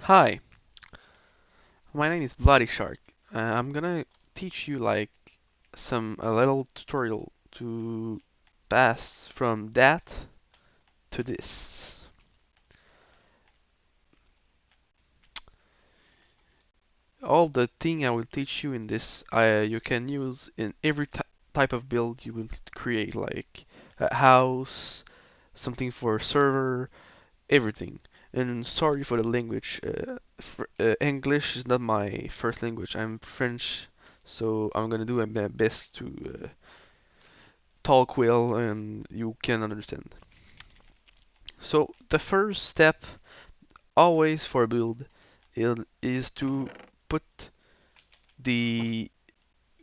Hi, my name is Bloody Shark. I'm gonna teach you like a little tutorial to pass from that to this. All the thing I will teach you in this, you can use in every type of build you will create, like a house, something for a server, everything. And sorry for the language. English is not my first language. I'm French, so I'm gonna do my best to talk well and you can understand. So the first step, always for a build, is to put the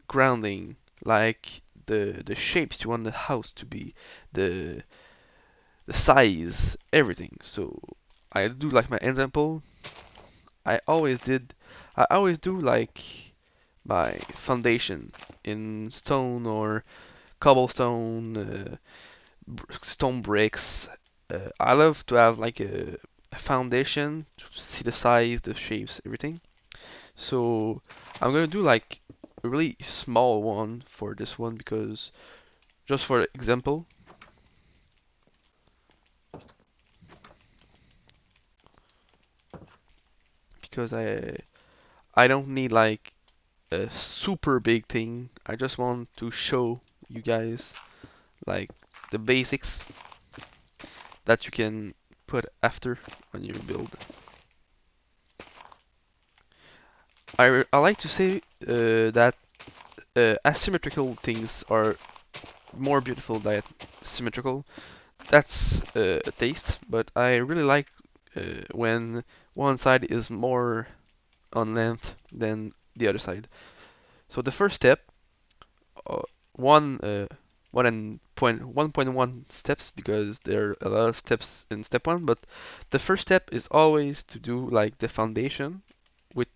grounding, like the shapes you want the house to be, the the size, everything. So I do like my example. I always did. I always do like my foundation in stone or cobblestone, stone bricks. I love to have like a foundation to see the size, the shapes, everything. So I'm gonna do like a really small one for this one because just for example, because I don't need like a super big thing. I just want to show you guys like the basics that you can put after on your build. I like to say that asymmetrical things are more beautiful than symmetrical. That's a taste, but I really like when one side is more on length than the other side. So the first step, uh, one uh, 1.1 steps because there are a lot of steps in step one, but the first step is always to do like the foundation with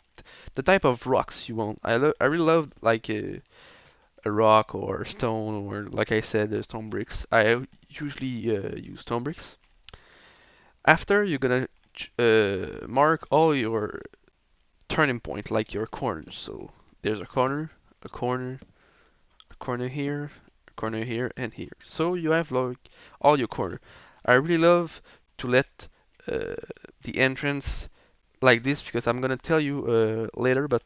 the type of rocks you want. I really love like a rock or stone or like I said, stone bricks. I usually use stone bricks. After you're gonna mark all your turning point, like your corners. So there's a corner, a corner, a corner here, a corner here, and here. So you have like all your corner. I really love to let uh, the entrance like this because I'm gonna tell you later, but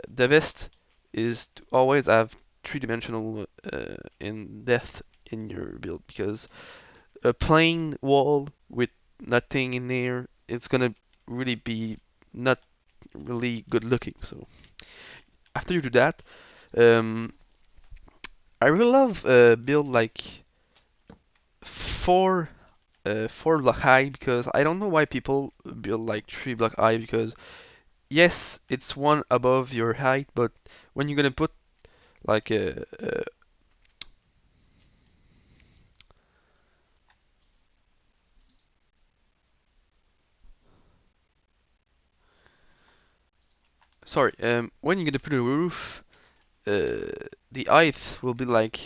the best is to always have three-dimensional in depth in your build because a plain wall with nothing in there, it's gonna really be not really good looking. So after you do that, um, I really love build like four 4 block high because I don't know why people build like 3 block high because yes, it's one above your height, but when you're gonna put like a sorry, when you're gonna put a roof, the height will be like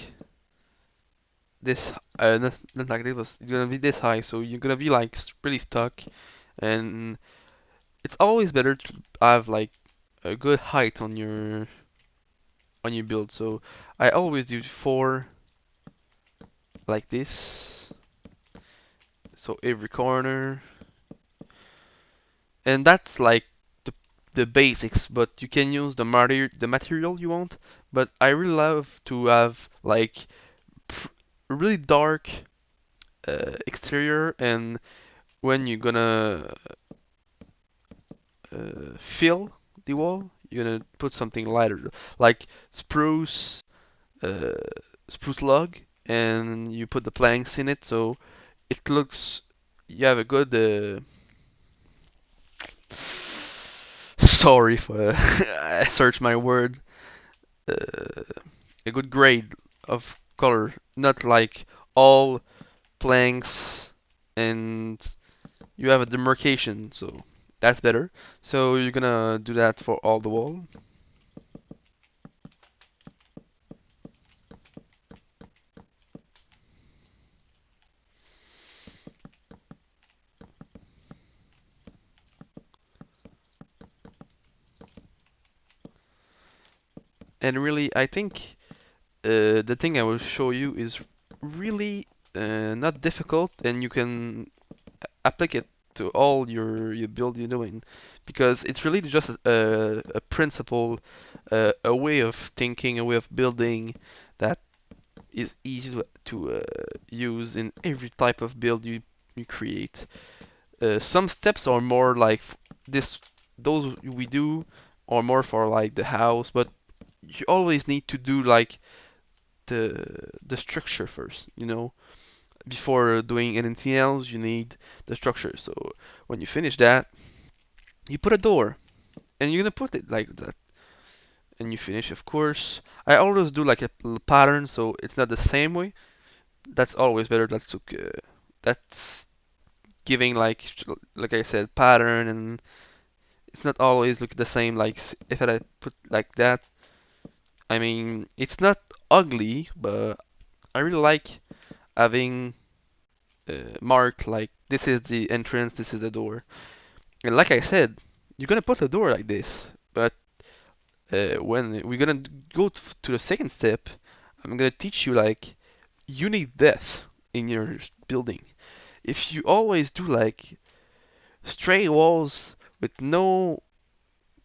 this, not like this, it's gonna be this high, so you're gonna be like really stuck, and it's always better to have like a good height on your build. So I always do 4 like this, so every corner, and that's like the the basics. But you can use the material you want. But I really love to have like really dark exterior, and when you're gonna fill the wall, you're gonna put something lighter, like spruce, uh, spruce log, and you put the planks in it, so it looks you have a good. Sorry for I searched my word. Uh, a good grade of color, not like all planks and you have a demarcation, so that's better. So you're gonna do that for all the wall. And really, I think the thing I will show you is really not difficult, and you can apply it to all your build you're doing, because it's really just a principle, a way of thinking, a way of building that is easy to use in every type of build you create. Some steps are more like this, those we do are more for like the house, but you always need to do like the structure first, you know. Before doing anything else, you need the structure. So when you finish that, you put a door, and you're gonna put it like that, and you finish, of course. I always do like a pattern, so it's not the same way. That's always better. That's giving like I said, pattern, and it's not always look the same. Like if I put like that, I mean it's not ugly, but I really like having marked like this is the entrance, this is the door. And like I said, you're gonna put a door like this, but when we're gonna go to the second step, I'm gonna teach you like you need this in your building. If you always do like straight walls with no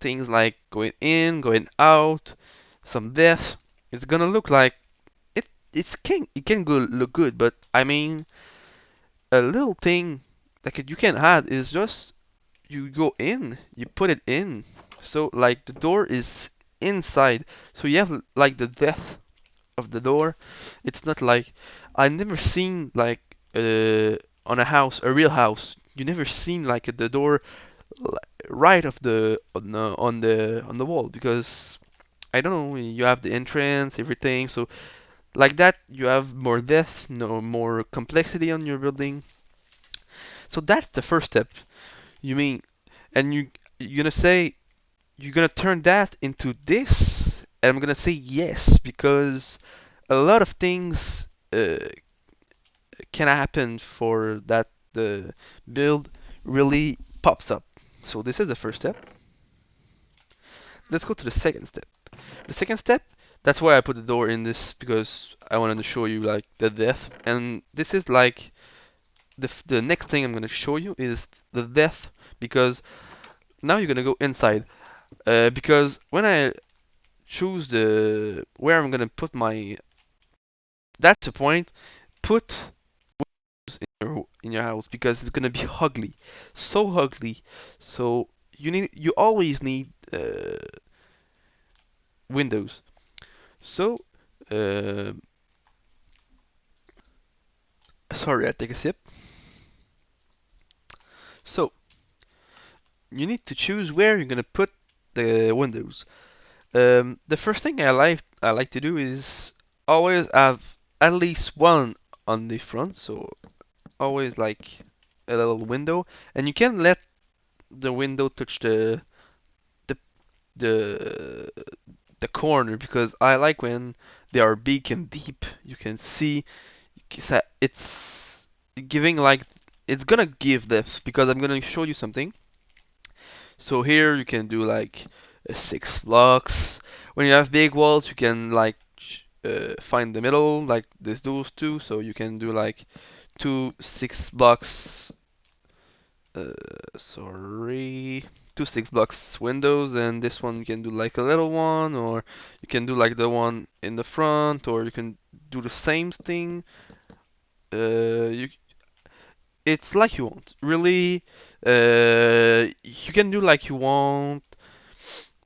things like going in, going out, some depth, it's gonna look like it can go look good, but I mean a little thing that you can add is just you go in, you put it in. So like the door is inside. So you have like the depth of the door. It's not like I never seen like on a house, a real house. You never seen like the door right of the on the wall because I don't know. You have the entrance, everything. So like that, you have more depth, no more complexity on your building. So that's the first step. You mean, and you're gonna say you're gonna turn that into this, and I'm gonna say yes because a lot of things can happen for that the build really pops up. So this is the first step. Let's go to the second step. The second step, that's why I put the door in this because I wanted to show you like the depth, and this is like the next thing I'm gonna show you is the depth because now you're gonna go inside. Because when I choose the where I'm gonna put my, that's the point. Put in your house because it's gonna be ugly, so ugly. So you always need windows. So uh, sorry, I take a sip. So you need to choose where you're gonna put the windows. The first thing I like to do is always have at least one on the front. So always like a little window, and you can let the window touch the the the corner because I like when they are big and deep. You can see it's giving like it's gonna give depth because I'm gonna show you something. So here you can do like 6 blocks. When you have big walls, you can like find the middle like this those two. So you can do like 2 6 blocks uh, sorry, 2 6 blocks windows, and this one you can do like a little one, or you can do like the one in the front, or you can do the same thing. You, it's like you want. Really, you can do like you want,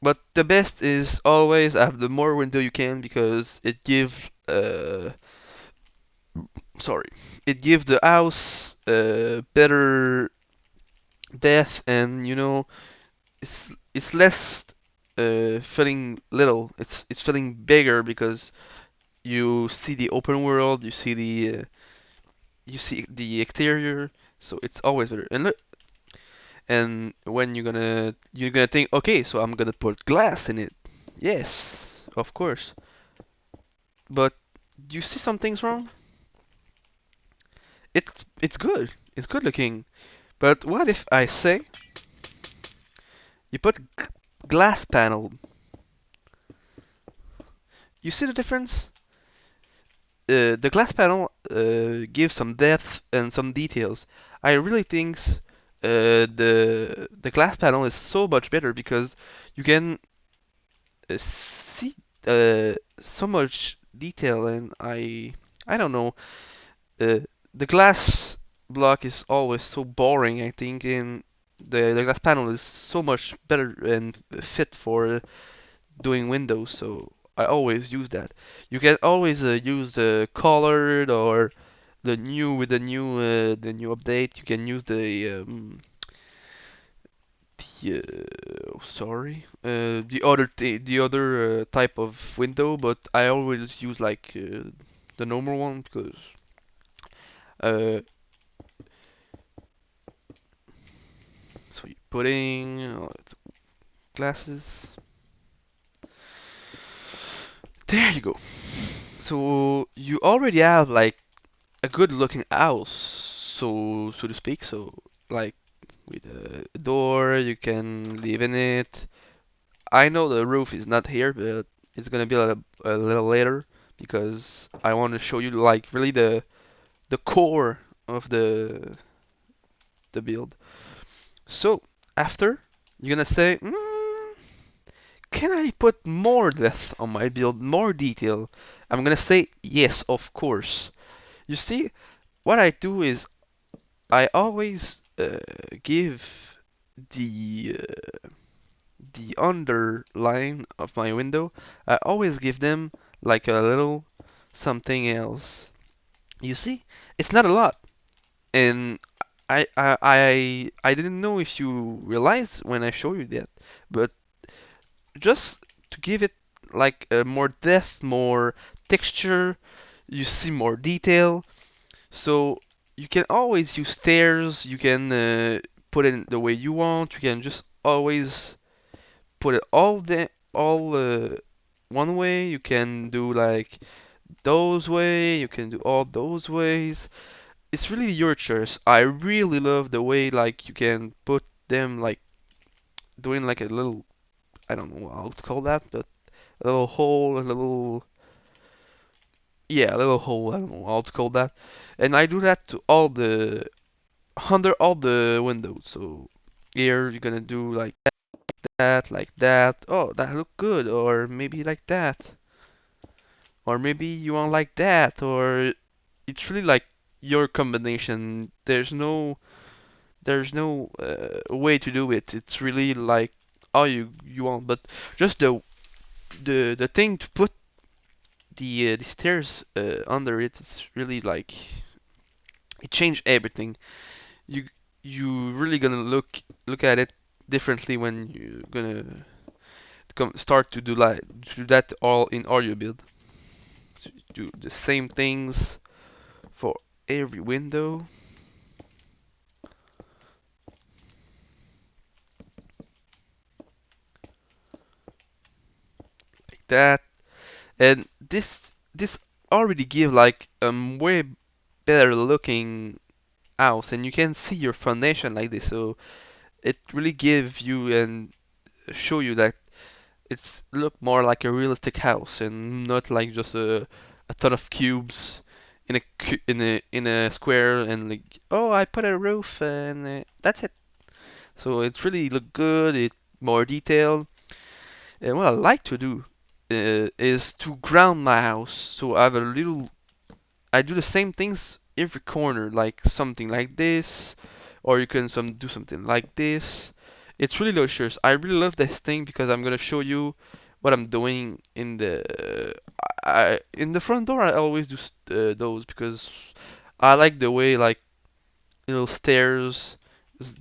but the best is always have the more window you can because it give sorry, it give the house better depth, and it's less feeling little. It's feeling bigger because you see the open world, you see the exterior, so it's always better. And look, and when you're gonna think, okay, so I'm gonna put glass in it. Yes, of course. But do you see some things wrong? It's good. It's good looking. But what if I say you put glass panel? you see the difference? The glass panel gives some depth and some details. I really think the glass panel is so much better because you can see so much detail, and I don't know. Uh, the glass block is always so boring, I think, and the glass panel is so much better and fit for doing windows, so I always use that. You can always use the colored or the new with the new update. You can use the other type of window, but I always use like the normal one because uh, so you putting glasses. There you go. So you already have like a good looking house, so to speak. So like with a door, you can live in it. I know the roof is not here, but it's gonna be a little later because I want to show you like really the core of the build. So after you're gonna say, can I put more depth on my build, more detail? I'm gonna say yes, of course. You see, what I do is I always give the the underline of my window. I always give them like a little something else. You see, it's not a lot, and I didn't know if you realized when I show you that, but just to give it like more depth, more texture, you see more detail. So you can always use stairs. You can put it the way you want. You can just always put it all one way. You can do like those way. You can do all those ways. It's really your choice. I really love the way like you can put them like doing like a little, I don't know how to call that, but a little hole, a little, yeah, a little hole. I don't know how to call that. And I do that to all the under all the windows. So here you're gonna do like that, like that. Oh, that look good. Or maybe like that. Or maybe you want like that. Or it's really like your combination. There's no way to do it. It's really like all you want. But just the thing to put the stairs under it. It's really like it changed everything. You you really gonna look at it differently when you're gonna start to do that all in audio build. So you do the same things for every window like that, and this already give like a way better looking house, and you can see your foundation like this. So it really gives you and show you that it's look more like a realistic house and not like just a ton of cubes in a square and like, oh, I put a roof and that's it. So it's really look good. It more detailed. And what I like to do is to ground my house. So I have a little. I do the same things every corner, like something like this, or you can do something like this. It's really luxurious. I really love this thing because I'm gonna show you what I'm doing in the front door. I always do those because I like the way like little stairs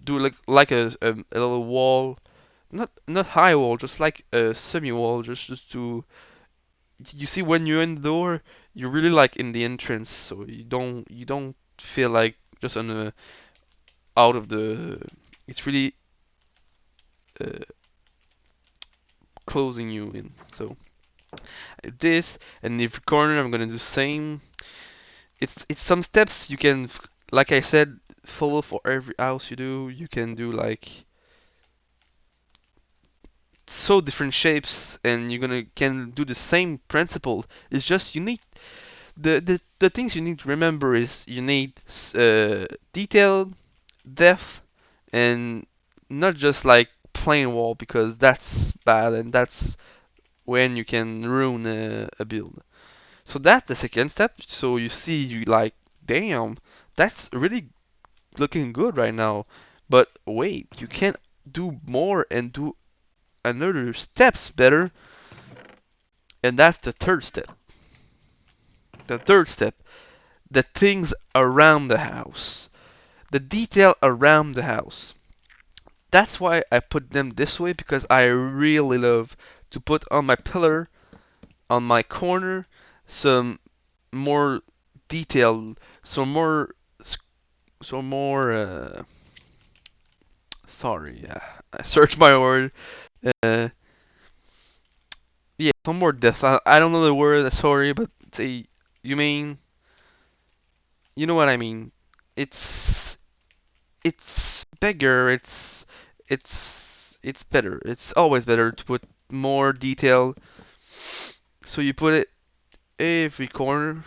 do like a little wall, not high wall, just like a semi wall, just to you see when you're in the door, you're really like in the entrance, so you don't feel like just on the out of the. It's really uh, closing you in. So this and if corner, I'm gonna do same. It's some steps you can, like I said, follow for every house you do. You can do like so different shapes, and you're gonna can do the same principle. It's just you need the things you need to remember is you need detail, depth, and not just like plain wall, because that's bad and that's when you can ruin a build. So that's the second step. So you see, you like, damn, that's really looking good right now. But wait, you can do more and do another steps better, and that's the third step. The third step, the things around the house, the detail around the house. That's why I put them this way, because I really love to put on my pillar, on my corner, some more detail, some more, some more. Sorry, I searched my word. Uh, yeah, some more depth. I don't know the word. Sorry, but say you mean you know what I mean. It's it's bigger. It's better. It's always better to put more detail. So you put it every corner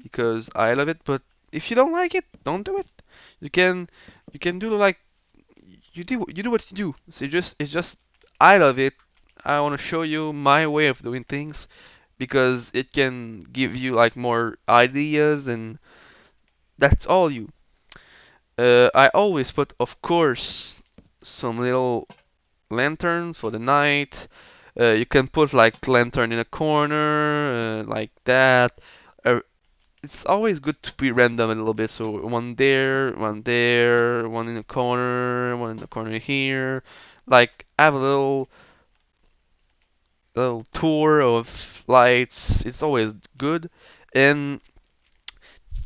because I love it. But if you don't like it, don't do it. You can you can do like you do what you do. So it's just I love it. I want to show you my way of doing things because it can give you like more ideas, and that's all you. I always put, of course, some little lantern for the night. You can put like lantern in a corner, like that. Uh, it's always good to be random a little bit. So one there, one in the corner, one in the corner here. Like have a little tour of lights. It's always good, and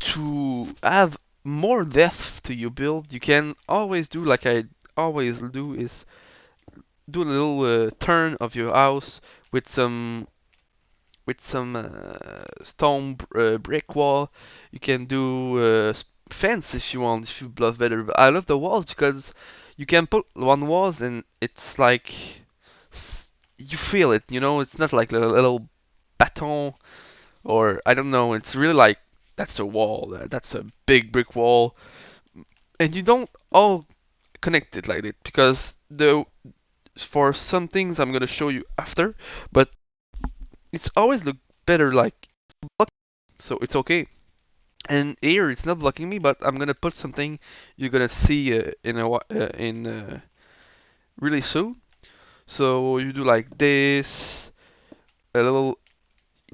to have more depth to your build, you can always do like I always do is do a little turn of your house with some stone brick wall. You can do fence if you want, if you love better. But I love the walls because you can put one walls and it's like you feel it. You know, it's not like a little baton or I don't know. It's really like that's a wall. That's a big brick wall, and you don't all connect it like it because the for some things I'm gonna show you after, but it's always look better like so it's okay. And here it's not blocking me, but I'm gonna put something you're gonna see in really soon. So you do like this, a little.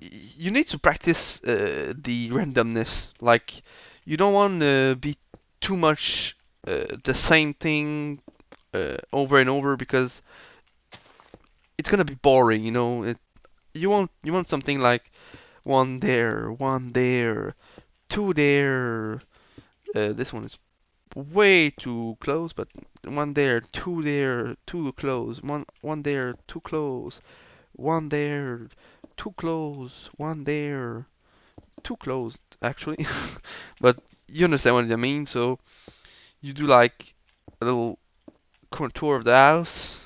You need to practice the randomness. Like you don't want to be too much the same thing over and over because it's gonna be boring. You know, you want something like one there, two there. This one is way too close, but one there, too close. One there, too close. One there, too close. One there, too close. Actually, but you understand what I mean. So you do like a little contour of the house,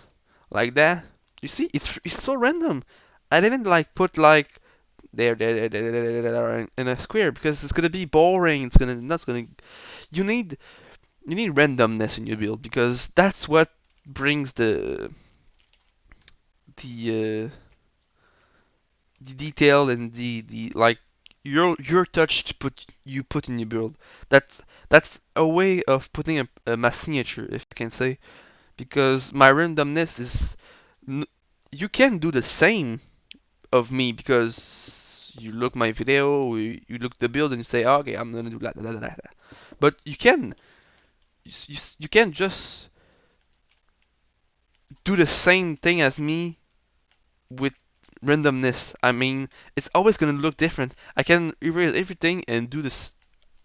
like that. You see, it's so random. I didn't like put like there in a square because it's gonna be boring. It's gonna not gonna. You need you need randomness in your build because that's what brings the the detail and the like your touch to put in your build. That's a way of putting my signature, if I can say, because my randomness is you can do the same of me because you look my video, you look the build and you say, oh, okay, I'm gonna do that, that, that, that. But you can just do the same thing as me with randomness. I mean, it's always gonna look different. I can erase everything and do this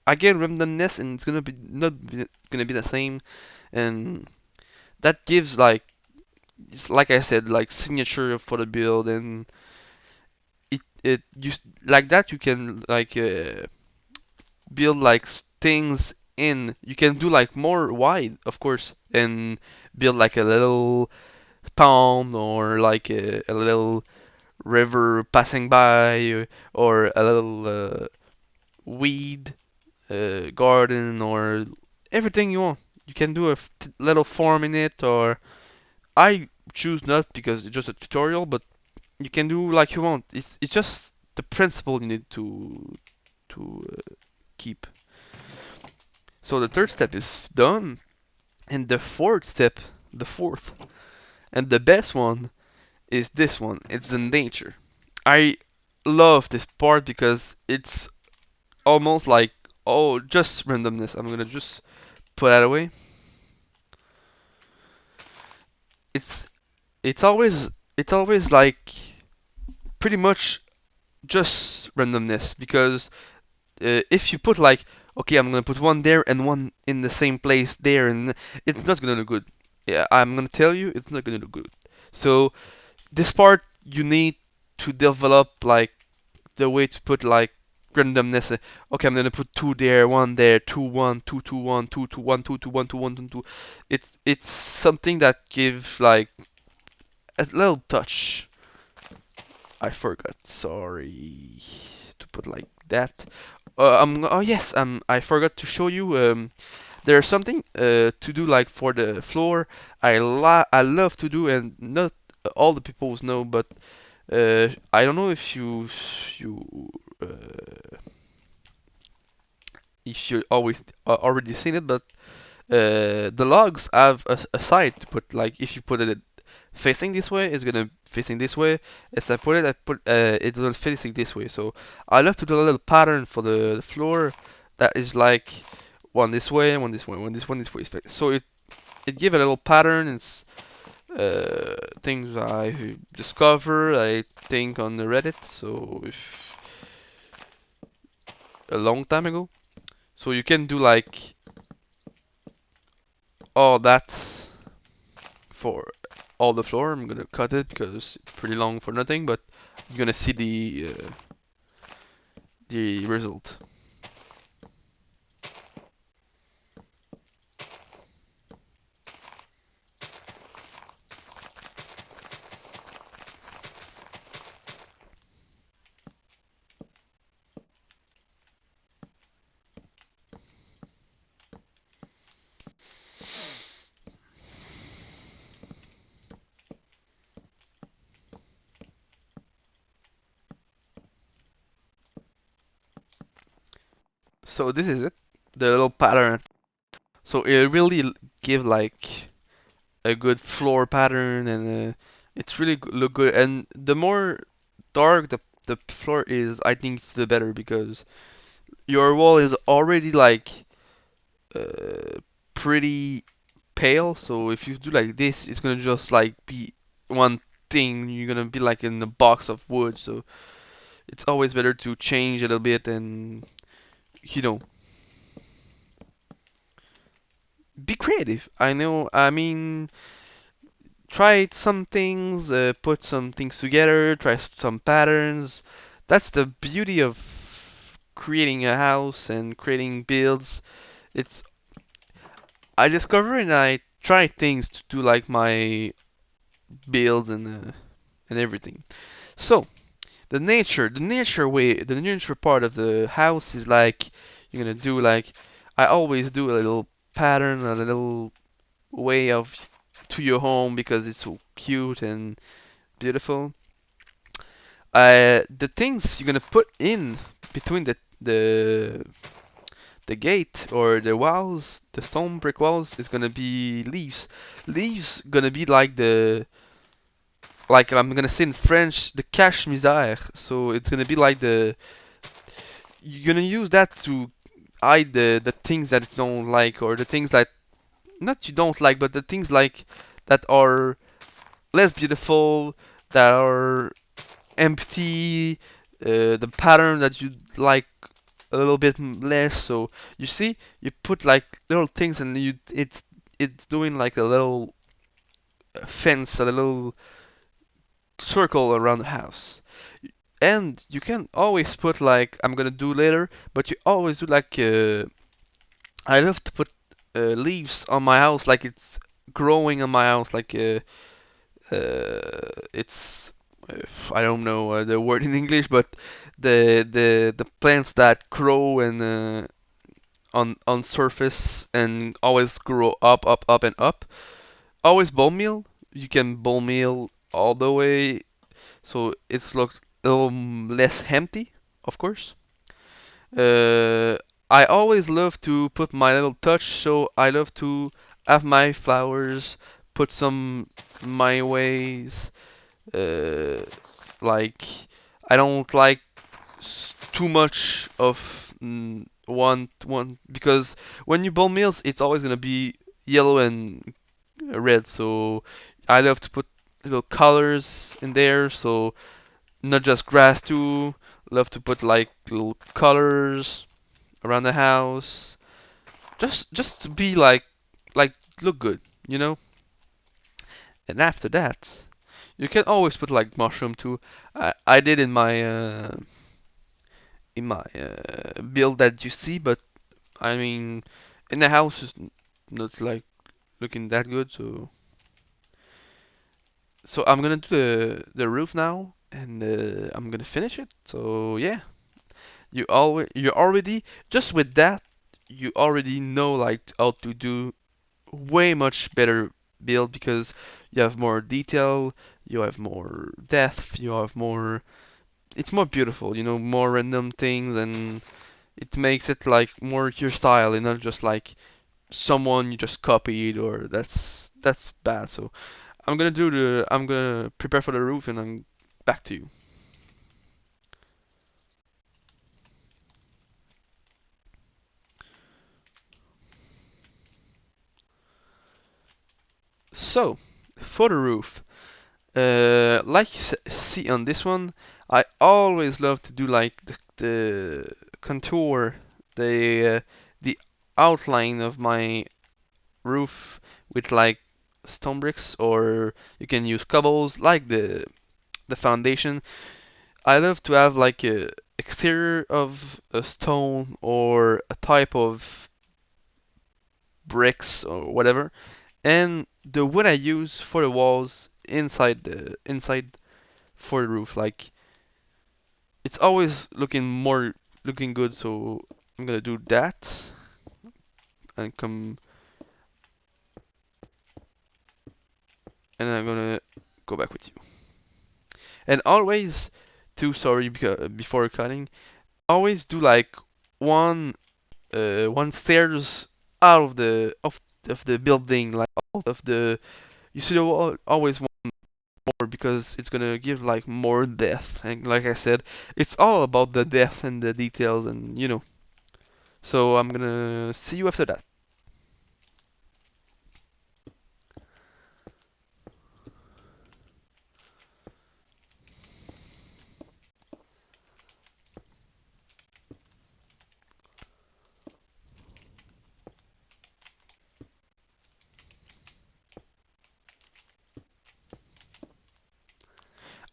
again randomness, and it's gonna be not be, gonna be the same, and that gives like I said, like signature for the build, and it you like that you can like build like things in. You can do like more wide, of course, and build like a little pond or like a little river passing by or a little weed garden or everything you want. You can do a little farm in it, or I choose not because it's just a tutorial, but you can do like you want. It's just the principle you need to keep. So the third step is done, and the fourth step, the fourth and the best one is this one. It's the nature. I love this part because it's almost like oh just randomness. I'm gonna just put that away. It's it's always like pretty much just randomness because if you put like okay I'm gonna put one there and one in the same place there and it's not gonna look good. Yeah, I'm gonna tell you it's not gonna look good. So this part you need to develop like the way to put like randomness. Okay, I'm gonna put two there, two, one, two, two, one, two, two, one, two, two, one, two, one, two, two. It's something that gives like a little touch. I forgot. Sorry to put like that. Oh yes. I forgot to show you. There's something to do like for the floor. I love to do and not all the people know, but I don't know you uh, if you always already seen it, but the logs have a side to put. Like if you put it facing this way, it's gonna facing this way. As I put it's gonna facing this way. So I love to do a little pattern for the floor that is like one this way, one this way, one this way. So it give a little pattern. It's things I discover, I think on the Reddit. So if a long time ago. So you can do like all that for all the floor. I'm gonna cut it because it's pretty long for nothing, but you're gonna see the result. So this is it, the little pattern. So it really give like a good floor pattern, and it's really look good. And the more dark the floor is, I think it's the better because your wall is already like uh, pretty pale. So if you do like this, it's gonna just like be one thing. You're gonna be like in a box of wood. So it's always better to change a little bit and you know be creative. I know. I mean, try some things, put some things together, try some patterns. That's the beauty of creating a house and creating builds. It's I discover and I try things to do like my builds and everything. So the nature part of the house is like you're gonna do like I always do a little pattern, a little way of to your home because it's so cute and beautiful. The things you're gonna put in between the gate or the walls, the stone brick walls, is gonna be leaves. Leaves gonna be like like I'm gonna say in French, the cache misère. So it's gonna be like you're gonna use that to hide the things that you don't like or the things that not you don't like, but the things like that are less beautiful, that are empty, the pattern that you like a little bit less. So you see, you put like little things, and it's doing like a little fence, a little circle around the house. And you can always put like I'm gonna do later, but you always do like I love to put leaves on my house, like it's growing on my house, like It's I don't know the word in English, but the plants that grow and on surface and always grow up, up, up, and up. Always bone meal. You can bone meal all the way, so it's looks a little less empty, of course. Uh, I always love to put my little touch, so I love to have my flowers, put some my ways. Uh, like I don't like too much of one because when you bone meals, it's always gonna be yellow and red. So I love to put little colors in there. So not just grass too. Love to put like little colors around the house. Just to be like look good, you know. And after that, you can always put like mushroom too. I did in my build that you see, but I mean in the house is not like looking that good. So I'm gonna do the roof now, and I'm gonna finish it. So yeah, you already just with that you already know like how to do way much better build because you have more detail, you have more depth, you have more. It's more beautiful, you know, more random things, and it makes it like more your style and not just like someone you just copied or that's bad. So I'm gonna prepare for the roof and I'm back to you. So for the roof, like you see on this one, I always love to do like the contour, the outline of my roof with like stone bricks, or you can use cobbles like the foundation. I love to have like a exterior of a stone or a type of bricks or whatever, and the wood I use for the walls inside for the roof. Like it's always looking good, so I'm gonna do that and come and I'm gonna go back with you. And always too sorry because before cutting, always do like one one stairs out of the building, like out of the you should always want more because it's gonna give like more depth. And like I said, it's all about the depth and the details, and you know. So I'm gonna see you after that.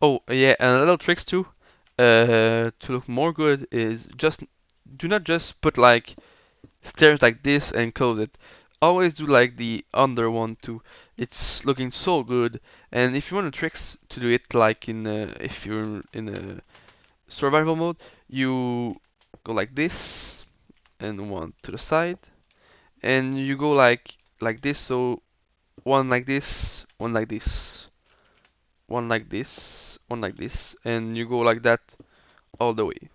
Oh yeah, and a little tricks too. To look more good is just do not just put like stairs like this and close it. Always do like the under one too. It's looking so good. And if you want tricks to do it like in if you're in a survival mode, you go like this and one to the side, and you go like this. So one like this, one like this, one like this, one like this, and you go like that all the way.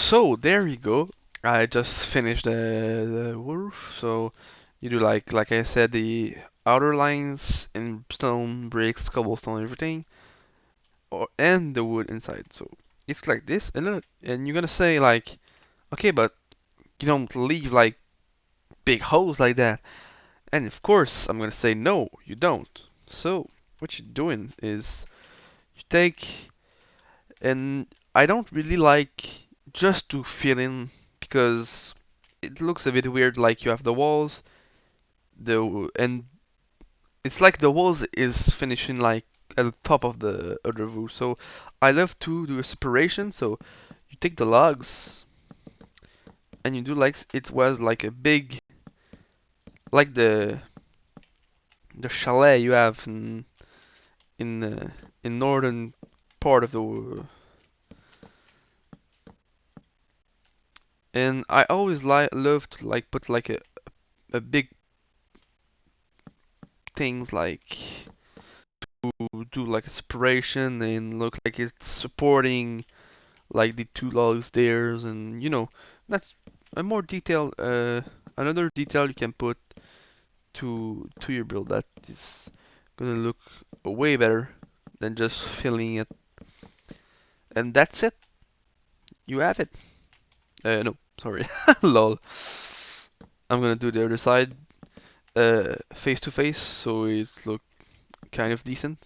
So there you go. I just finished the roof. So you do like I said, the outer lines in stone, bricks, cobblestone, everything, and the wood inside. So it's like this, and you're gonna say like, okay, but you don't leave like big holes like that. And of course, I'm gonna say no, you don't. So what you're doing is you take, and I don't really like just to fill in because it looks a bit weird. Like you have the walls, and it's like the walls is finishing like at the top of the other roof. So I love to do a separation. So you take the logs and you do like it was like a big, like the chalet you have in northern part of the. And I always love to like put like a big things like to do like a separation and look like it's supporting like the two logs there, and that's a more detail, another detail you can put to your build that is gonna look way better than just filling it. And that's it, you have it. No, sorry. Lol. I'm gonna do the other side face to face so it look kind of decent.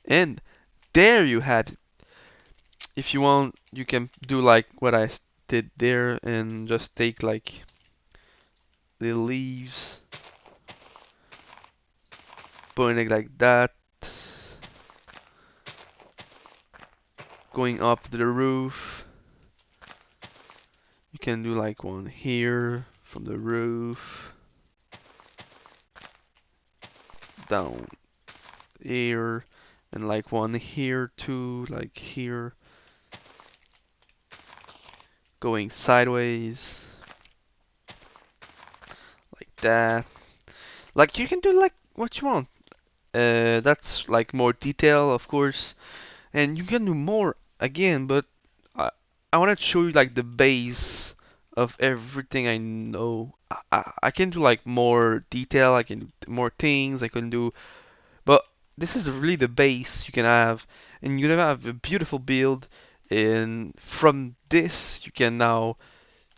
And there you have it. If you want, you can do like what I did there and just take like the leaves, putting it like that, going up to the roof. You can do like one here from the roof down here, and like one here too, like here, going sideways like that. Like you can do like what you want. That's like more detail, of course, and you can do more again. But I I want to show you like the base of everything I know. I can do like more detail. I can do more things. I can do, but this is really the base you can have, and you can have a beautiful build. And from this, you can now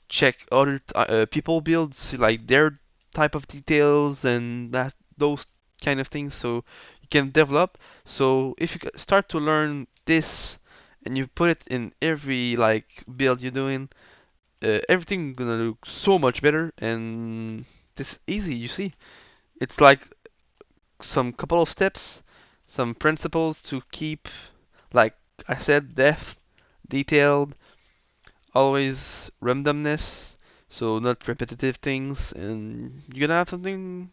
check other people builds like their type of details and that those kind of things, so you can develop. So if you start to learn this and you put it in every like build you're doing, everything gonna look so much better. And this is easy, you see, it's like some couple of steps, some principles to keep, like I said, depth, detailed, always randomness, so not repetitive things, and you're gonna have something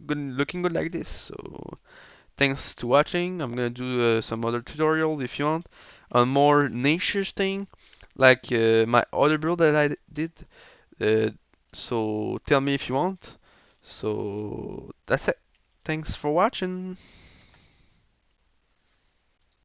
good, looking good like this. So thanks to watching. I'm gonna do some other tutorials if you want on more niche thing, like my other build that I did. Uh, so tell me if you want. So that's it. Thanks for watching.